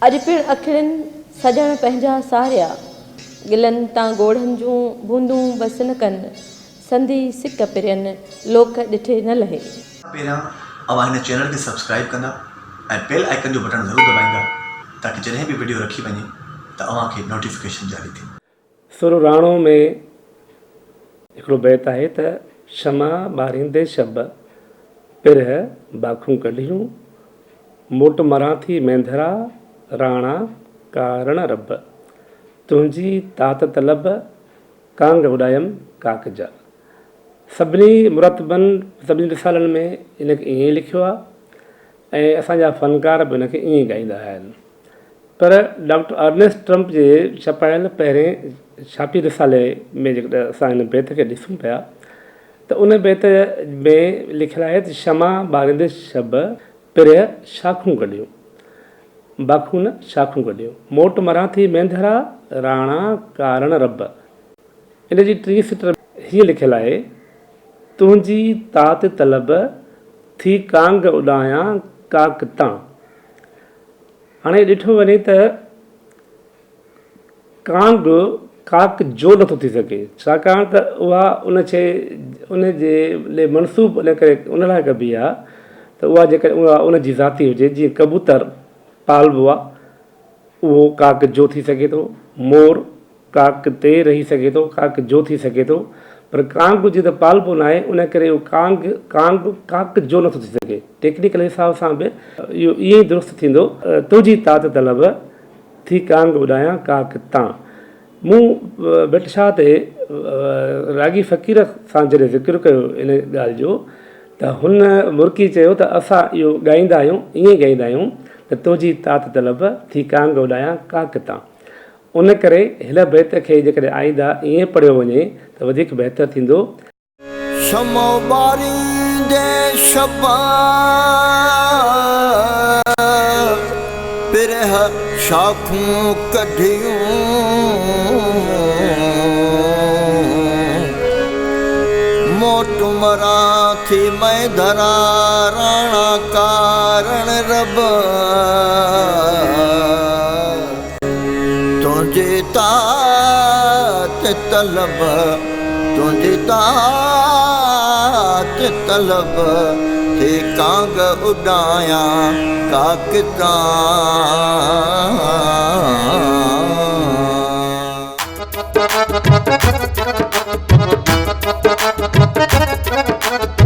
अॼु पिण अखियुनि सजण पंहिंजा सारिया गिलनि तां गोढ़नि जूं बूंदूं बस न कनि संधी सिक पिरियनि लोक ॾिठे न लहे। पहिरियां अवां हिन चैनल खे सब्सक्राइब कंदा ऐं बेल आइकन जो बटन ज़रूरु दबाईंदा ताकि जॾहिं बि वीडियो रखी वञे त अवां खे नोटिफिकेशन जारी थिए। सुर राणो में हिकिड़ो बैत आहे त क्षमा ॿारींदे शब पिर बाखूं कढियूं मोट मरां थी मेंधरा राणा कारण रब तुंहिंजी तात तलब कांग उॾायमि काकजा। सभिनी मुरतबनि सभिनी रिसालनि में इनखे ईअं ई लिखियो आहे ऐं असांजा फ़नकार बि इनखे ईअं ई ॻाईंदा आहिनि। पर डॉक्टर अर्नेस्ट ट्रम्प जे छपायल पहिरें छापी रिसाले में जेकॾहिं असां हिन बैत खे ॾिसूं पिया त उन बैत में लिखियलु आहे त क्षमा ॿारींदे शब पिर शाखूं कढियूं बाखूं न शाखूं कढियूं मोट मरां थी मेंधरा राणा कारण रब। इन जी टी सिटर हीअं लिखियलु आहे तुंहिंजी तात तलब थी कांग उॾायां काक तां। हाणे ॾिठो वञे त कांग काक जो नथो थी सघे छाकाणि त उहा उन जे लाइ मनसूब इन करे उन लाइ कबी आहे त उहा जेकॾहिं उहा उन जी ज़ाती हुजे जीअं कबूतर पालबो आहे उहो काक जो थी सघे थो मोर काक ते रही सघे थो काक जो थी सघे थो पर कांग हुजे त पालबो न आहे उन करे उहो कांग काक जो नथो थी सघे। टेक्निकल हिसाब सां बि इहो ईअं ई दुरुस्त थींदो तुंहिंजी तात तलब थी कांग उॾायां काक तां। मूं बेटशाह ते रागी फ़क़ीर सां जॾहिं ज़िक्र कयो इन ॻाल्हि जो त हुन मुर्की चयो त असां इहो ॻाईंदा आहियूं ईअं ॻाईंदा आहियूं त तुंहिंजी तात तलब थी कांग उॾायां काक तां। उन करे हिन बैत खे जेकॾहिं आईंदा ईअं पढ़ियो वञे त वधीक बहितर थींदो। क्षमा ॿारींदे शब पिर शाखूं कढियूं मोट मरां थी मेंधरा राणा कारण रब तुंहिंजी तात तलब तुंहिंजी तात तलब थी कांग उॾायां काक तां।